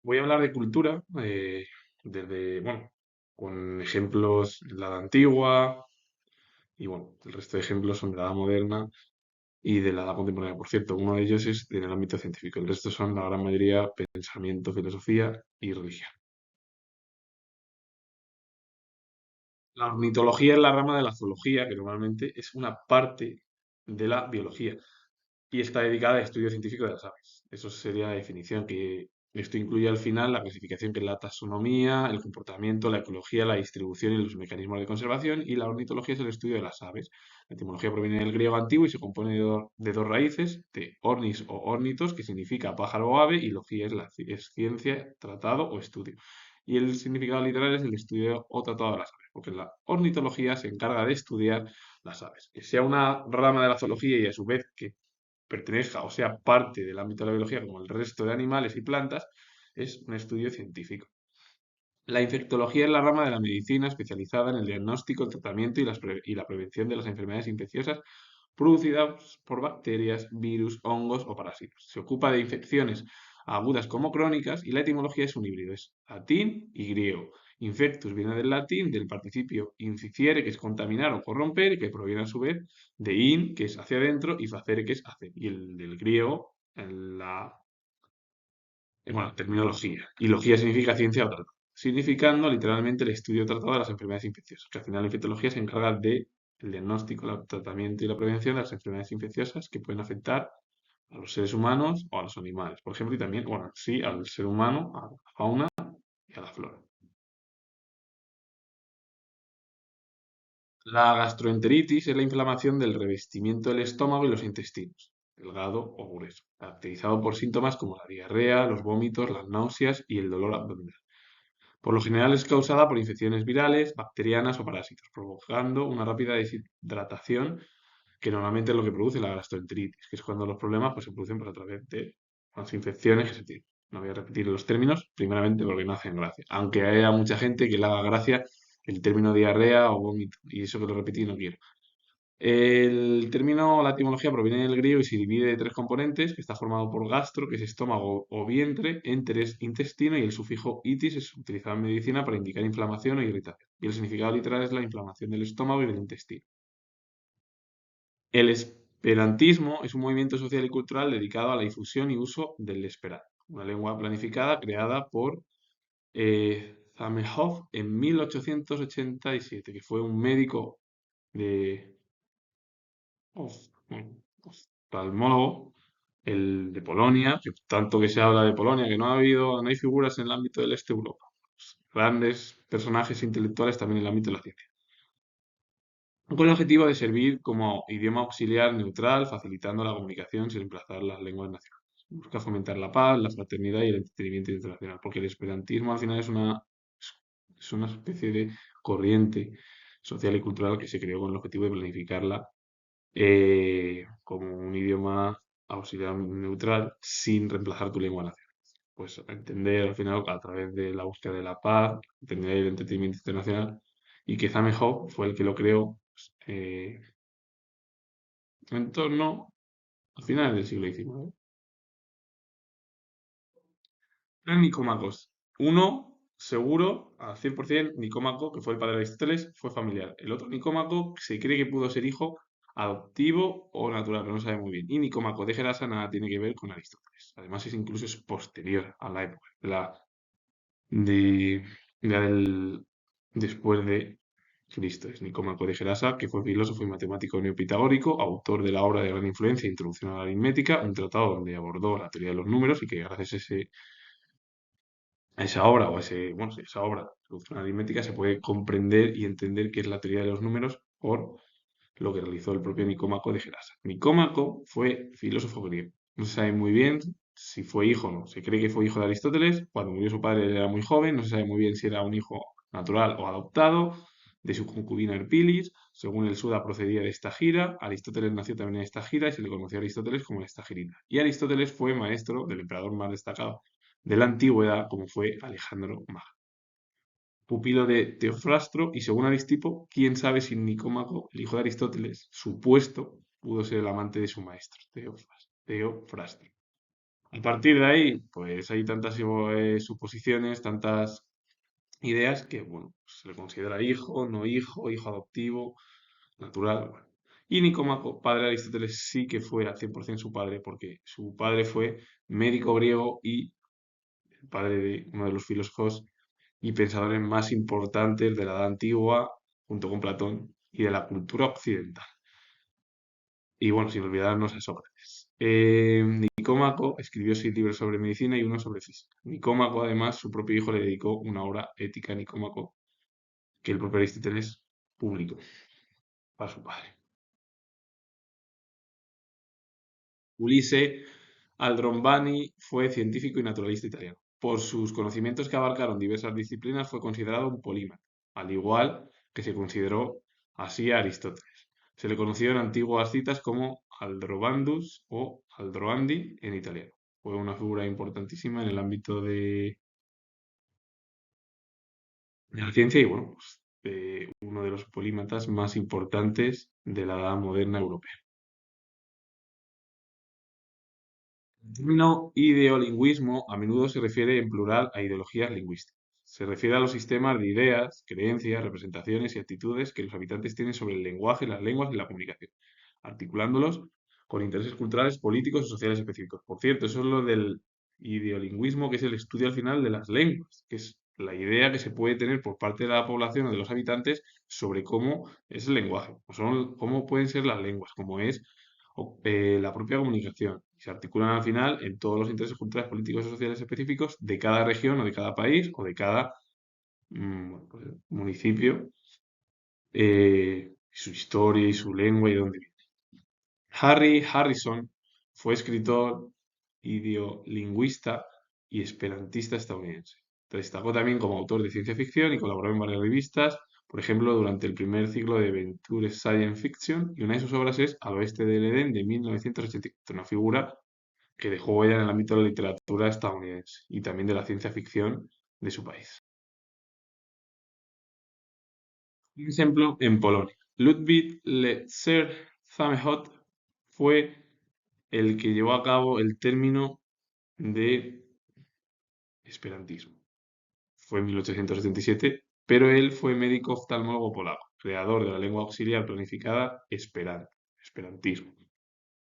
Voy a hablar de cultura, bueno, con ejemplos de la Edad Antigua y, bueno, el resto de ejemplos son de la Edad Moderna y de la Edad Contemporánea. Por cierto, uno de ellos es en el ámbito científico, el resto son la gran mayoría pensamiento, filosofía y religión. La ornitología es la rama de la zoología, que normalmente es una parte de la biología y está dedicada al estudio científico de las aves. Eso sería la definición, que esto incluye al final la clasificación, que es la taxonomía, el comportamiento, la ecología, la distribución y los mecanismos de conservación, y la ornitología es el estudio de las aves. La etimología proviene del griego antiguo y se compone de dos raíces, de ornis o ornitos, que significa pájaro o ave, y logía es ciencia, tratado o estudio. Y el significado literal es el estudio o tratado de las aves, porque la ornitología se encarga de estudiar las aves. Que sea una rama de la zoología y a su vez que pertenezca o sea parte del ámbito de la biología como el resto de animales y plantas, es un estudio científico. La infectología es la rama de la medicina especializada en el diagnóstico, el tratamiento y la prevención de las enfermedades infecciosas producidas por bacterias, virus, hongos o parásitos. Se ocupa de infecciones agudas como crónicas, y la etimología es un híbrido, es latín y griego. Infectus viene del latín, del participio inficiere, que es contaminar o corromper, que proviene a su vez de in, que es hacia adentro, y facere, que es hacer. Y el del griego, bueno, terminología. Y logía significa ciencia o trato, significando literalmente el estudio o tratado de las enfermedades infecciosas, que al final la infectología se encarga de el diagnóstico, el tratamiento y la prevención de las enfermedades infecciosas que pueden afectar a los seres humanos o a los animales, por ejemplo, y también, bueno, sí, al ser humano, a la fauna y a la flora. La gastroenteritis es la inflamación del revestimiento del estómago y los intestinos, delgado o grueso, caracterizado por síntomas como la diarrea, los vómitos, las náuseas y el dolor abdominal. Por lo general es causada por infecciones virales, bacterianas o parásitos, provocando una rápida deshidratación, que normalmente es lo que produce la gastroenteritis, que es cuando los problemas pues, se producen a través de las infecciones que se tienen. No voy a repetir los términos, primeramente porque no hacen gracia. Aunque haya mucha gente que le haga gracia el término diarrea o vómito, y eso que lo repetí no quiero. El término, la etimología proviene del griego y se divide de tres componentes, que está formado por gastro, que es estómago o vientre, enter es intestino, y el sufijo itis es utilizado en medicina para indicar inflamación o irritación. Y el significado literal es la inflamación del estómago y del intestino. El esperantismo es un movimiento social y cultural dedicado a la difusión y uso del esperanto, una lengua planificada creada por Zamenhof en 1887, que fue un médico de bueno, oftalmólogo, el de Polonia, que tanto que se habla de Polonia, que no hay figuras en el ámbito del este de Europa. Grandes personajes intelectuales también en el ámbito de la ciencia. Con el objetivo de servir como idioma auxiliar neutral, facilitando la comunicación sin reemplazar las lenguas nacionales. Busca fomentar la paz, la fraternidad y el entretenimiento internacional, porque el esperantismo al final es una especie de corriente social y cultural que se creó con el objetivo de planificarla como un idioma auxiliar neutral sin reemplazar tu lengua nacional. Pues entender al final a través de la búsqueda de la paz, entender el entretenimiento internacional, y que Zamenhof fue el que lo creó pues, en torno al final del siglo XIX. Eran Nicomacos. Uno, seguro, al 100%, Nicómaco, que fue el padre de Aristóteles, fue familiar. El otro Nicómaco se cree que pudo ser hijo adoptivo o natural, pero no sabe muy bien. Y Nicómaco de Gerasa nada tiene que ver con Aristóteles. Además, incluso es posterior a la época de la del después de Cristo. Es Nicómaco de Gerasa, que fue filósofo y matemático neopitagórico, autor de la obra de gran influencia Introducción a la aritmética, un tratado donde abordó la teoría de los números, y que gracias a esa obra, o a ese, bueno, sí, esa obra, Introducción a la aritmética, se puede comprender y entender qué es la teoría de los números por lo que realizó el propio Nicómaco de Gerasa. Nicómaco fue filósofo griego. No se sabe muy bien si fue hijo o no. Se cree que fue hijo de Aristóteles. Cuando murió su padre él era muy joven. No se sabe muy bien si era un hijo natural o adoptado de su concubina Erpilis. Según el Suda, procedía de Estagira. Aristóteles nació también en Estagira y se le conoció a Aristóteles como el Estagirita. Y Aristóteles fue maestro del emperador más destacado de la antigüedad, como fue Alejandro Magno, pupilo de Teofrastro, y según Aristipo, quién sabe si Nicómaco, el hijo de Aristóteles, supuesto, pudo ser el amante de su maestro, Teofrastro. A partir de ahí, pues hay tantas suposiciones, tantas ideas que, bueno, se le considera hijo, no hijo, hijo adoptivo, natural, bueno. Y Nicómaco, padre de Aristóteles, sí que fue al 100% su padre, porque su padre fue médico griego y el padre de uno de los filósofos y pensadores más importantes de la Edad Antigua, junto con Platón, y de la cultura occidental. Y bueno, sin olvidarnos a Sócrates. Nicómaco escribió 6 libros sobre medicina y uno sobre física. Nicómaco, además, su propio hijo le dedicó una obra ética a Nicómaco que el propio Aristóteles publicó para su padre. Ulisse Aldrombani fue científico y naturalista italiano. Por sus conocimientos que abarcaron diversas disciplinas, fue considerado un polímata, al igual que se consideró así a Aristóteles. Se le conoció en antiguas citas como Aldrobandus o Aldroandi en italiano. Fue una figura importantísima en el ámbito de la ciencia y, bueno, pues, uno de los polímatas más importantes de la edad moderna europea. El término ideolingüismo a menudo se refiere en plural a ideologías lingüísticas. Se refiere a los sistemas de ideas, creencias, representaciones y actitudes que los habitantes tienen sobre el lenguaje, las lenguas y la comunicación, articulándolos con intereses culturales, políticos y sociales específicos. Por cierto, eso es lo del ideolingüismo, que es el estudio al final de las lenguas, que es la idea que se puede tener por parte de la población o de los habitantes sobre cómo es el lenguaje, o cómo pueden ser las lenguas, cómo es la propia comunicación. Y se articulan al final en todos los intereses culturales, políticos y sociales específicos de cada región o de cada país o de cada pues, municipio, su historia y su lengua y de dónde viene. Harry Harrison fue escritor, idiolingüista y esperantista estadounidense. Destacó también como autor de ciencia ficción y colaboró en varias revistas, por ejemplo, durante el primer ciclo de Venture Science Fiction, y una de sus obras es Al oeste del Edén de 1984, una figura que dejó huella en el ámbito de la literatura estadounidense y también de la ciencia ficción de su país. Un ejemplo en Polonia. Ludwig Zamenhof fue el que llevó a cabo el término de esperantismo. Fue en 1877, pero él fue médico oftalmólogo polaco, creador de la lengua auxiliar planificada esperantismo.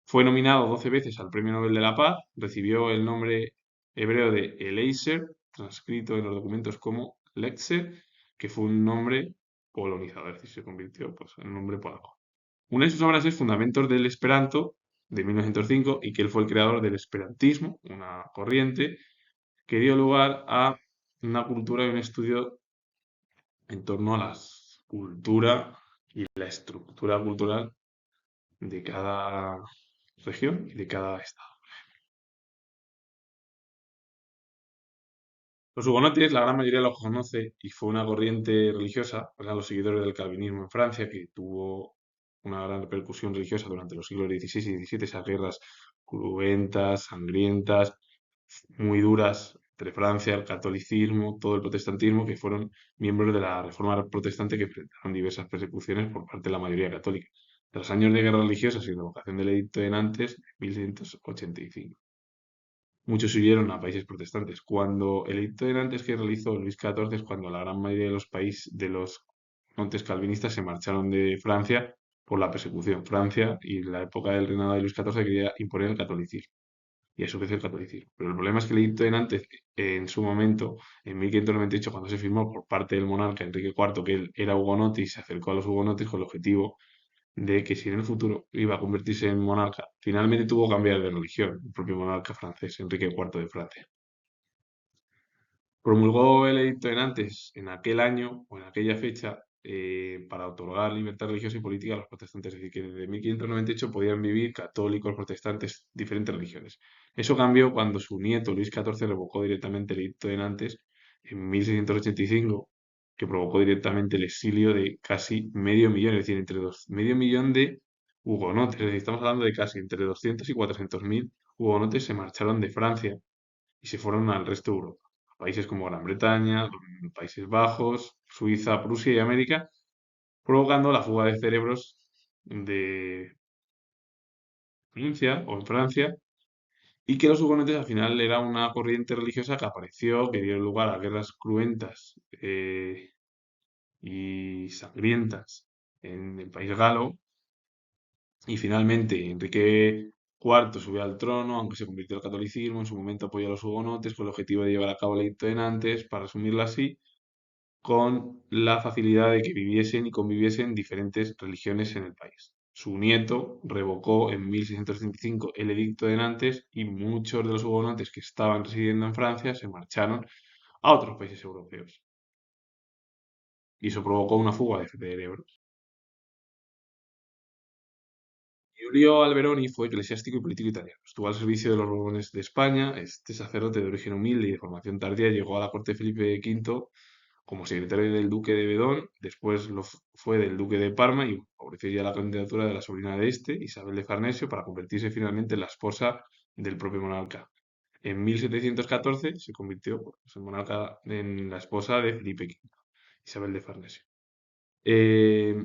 Fue nominado 12 veces al Premio Nobel de la Paz, recibió el nombre hebreo de Eliezer, transcrito en los documentos como Letzer, que fue un nombre polonizado, es decir, se convirtió pues, en un nombre polaco. Una de sus obras es Fundamentos del Esperanto, de 1905, y que él fue el creador del esperantismo, una corriente que dio lugar a una cultura y un estudio en torno a la cultura y la estructura cultural de cada región y de cada estado. Los hugonotes, la gran mayoría los conoce y fue una corriente religiosa, eran los seguidores del calvinismo en Francia, que tuvo una gran repercusión religiosa durante los siglos XVI y XVII, esas guerras cruentas, sangrientas, muy duras entre Francia, el catolicismo, todo el protestantismo, que fueron miembros de la Reforma protestante que enfrentaron diversas persecuciones por parte de la mayoría católica. Tras años de guerras religiosas y revocación del Edicto de Nantes, en 1685. Muchos huyeron a países protestantes. Cuando el edicto de Nantes que realizó Luis XIV es cuando la gran mayoría de los países de los montes calvinistas se marcharon de Francia por la persecución. Francia y la época del reinado de Luis XIV quería imponer el catolicismo y a su vez el catolicismo. Pero el problema es que el edicto de Nantes en su momento, en 1598, cuando se firmó por parte del monarca Enrique IV, que él era hugonote y se acercó a los hugonotes con el objetivo de que si en el futuro iba a convertirse en monarca, finalmente tuvo que cambiar de religión, el propio monarca francés, Enrique IV de Francia. Promulgó el edicto de Nantes en aquel año o en aquella fecha para otorgar libertad religiosa y política a los protestantes, es decir, que desde 1598 podían vivir católicos, protestantes, diferentes religiones. Eso cambió cuando su nieto Luis XIV revocó directamente el edicto de Nantes en 1685, que provocó directamente el exilio de casi medio millón, es decir, medio millón de hugonotes, es decir, estamos hablando de casi entre 200 y 400 mil hugonotes se marcharon de Francia y se fueron al resto de Europa. Países como Gran Bretaña, Países Bajos, Suiza, Prusia y América, provocando la fuga de cerebros de Francia o en Francia y que los hugonotes al final era una corriente religiosa que apareció, que dio lugar a guerras cruentas y sangrientas en el país galo, y finalmente Enrique IV subió al trono, aunque se convirtió al catolicismo, en su momento apoyó a los hugonotes con el objetivo de llevar a cabo el edicto de Nantes, para resumirlo así, con la facilidad de que viviesen y conviviesen diferentes religiones en el país. Su nieto revocó en 1635 el edicto de Nantes y muchos de los hugonotes que estaban residiendo en Francia se marcharon a otros países europeos. Y eso provocó una fuga de cerebros. Giulio Alberoni fue eclesiástico y político italiano. Estuvo al servicio de los Borbones de España. Este sacerdote de origen humilde y de formación tardía llegó a la corte de Felipe V como secretario del duque de Bedón, después fue del duque de Parma y favoreció ya la candidatura de la sobrina de este, Isabel de Farnesio, para convertirse finalmente en la esposa del propio monarca. En 1714 se convirtió pues, en monarca en la esposa de Felipe V, Isabel de Farnesio. Eh,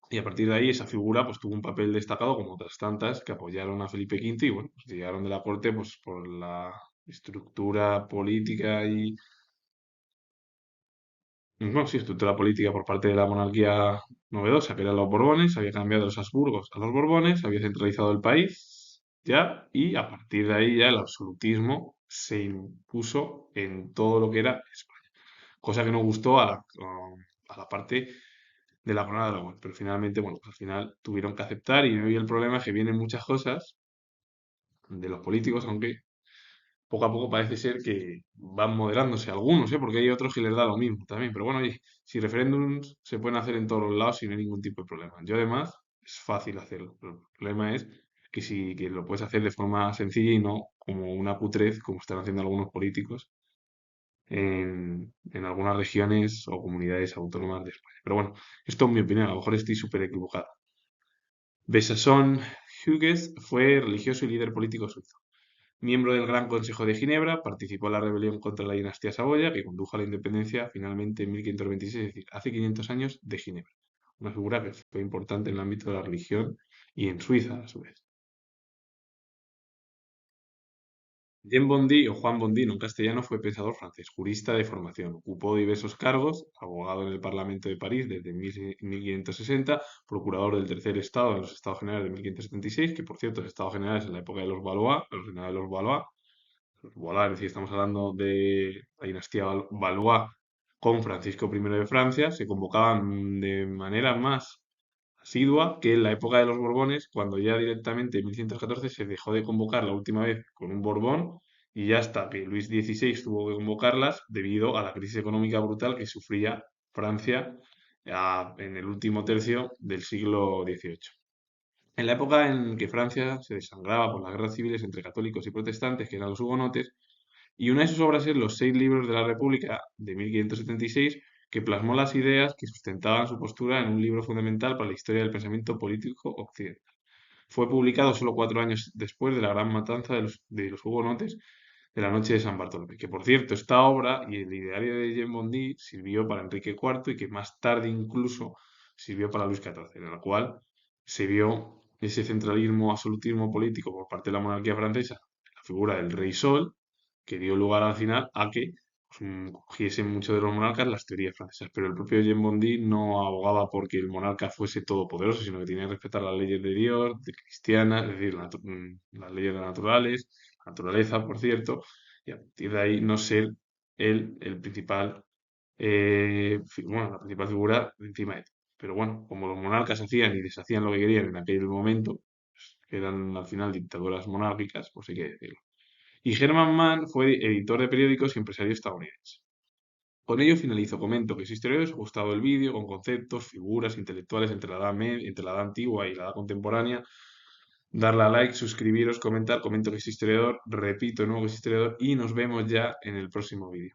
y a partir de ahí esa figura pues tuvo un papel destacado como otras tantas que apoyaron a Felipe V y bueno, pues llegaron de la corte pues por la estructura política y no, sí, estructura política por parte de la monarquía novedosa, que eran los Borbones, había cambiado de los Habsburgos a los Borbones, había centralizado el país ya, y a partir de ahí ya el absolutismo se impuso en todo lo que era España, cosa que no gustó a la parte de la corona de Aragón, pero finalmente, bueno, pues al final tuvieron que aceptar y hoy el problema es que vienen muchas cosas de los políticos, aunque poco a poco parece ser que van moderándose algunos, ¿eh? Porque hay otros que les da lo mismo también. Pero bueno, oye, si referéndums se pueden hacer en todos los lados sin ningún tipo de problema. Yo además es fácil hacerlo. Pero el problema es que si que lo puedes hacer de forma sencilla y no como una putrez, como están haciendo algunos políticos en algunas regiones o comunidades autónomas de España. Pero bueno, esto es mi opinión, a lo mejor estoy súper equivocado. Besançon Hugues fue religioso y líder político suizo. Miembro del Gran Consejo de Ginebra, participó en la rebelión contra la dinastía Saboya, que condujo a la independencia finalmente en 1526, es decir, hace 500 años de Ginebra. Una figura que fue importante en el ámbito de la religión y en Suiza, a su vez. Jean Bondy o Juan Bondino en castellano fue pensador francés, jurista de formación. Ocupó diversos cargos, abogado en el Parlamento de París desde 1560, procurador del Tercer Estado en los Estados Generales de 1576, que por cierto, los Estados Generales en la época de los Valois, los reinado de los Valois, Valois, es decir, estamos hablando de la dinastía Valois con Francisco I de Francia, se convocaban de manera más asidua que en la época de los Borbones, cuando ya directamente en 1114 se dejó de convocar la última vez con un Borbón y ya hasta que Luis XVI tuvo que convocarlas debido a la crisis económica brutal que sufría Francia en el último tercio del siglo XVIII. En la época en que Francia se desangraba por las guerras civiles entre católicos y protestantes, que eran los hugonotes, y una de sus obras es Los seis libros de la República de 1576, que plasmó las ideas que sustentaban su postura en un libro fundamental para la historia del pensamiento político occidental. Fue publicado solo 4 años después de la gran matanza de los hugonotes de la noche de San Bartolomé, que por cierto, esta obra y el ideario de Jean Bondy sirvió para Enrique IV y que más tarde incluso sirvió para Luis XIV, en la cual se vio ese centralismo, absolutismo político por parte de la monarquía francesa, la figura del rey Sol, que dio lugar al final a que pues, cogiesen muchos de los monarcas las teorías francesas. Pero el propio Jean Bondy no abogaba porque el monarca fuese todopoderoso, sino que tenía que respetar las leyes de Dios, de cristianas, es decir, las leyes naturales, la naturaleza, por cierto, y a partir de ahí no ser el principal, bueno, la principal figura encima de todo. Pero bueno, como los monarcas hacían y deshacían lo que querían en aquel momento, pues, que eran al final dictaduras monárquicas, pues hay que decirlo. Y Herman Mann fue editor de periódicos y empresario estadounidense. Con ello finalizo. Comento que si os ha gustado el vídeo con conceptos, figuras intelectuales entre la edad antigua y la edad contemporánea. Darle a like, suscribiros, comentar. Comento que es historiador, repito de nuevo que es historiador y nos vemos ya en el próximo vídeo.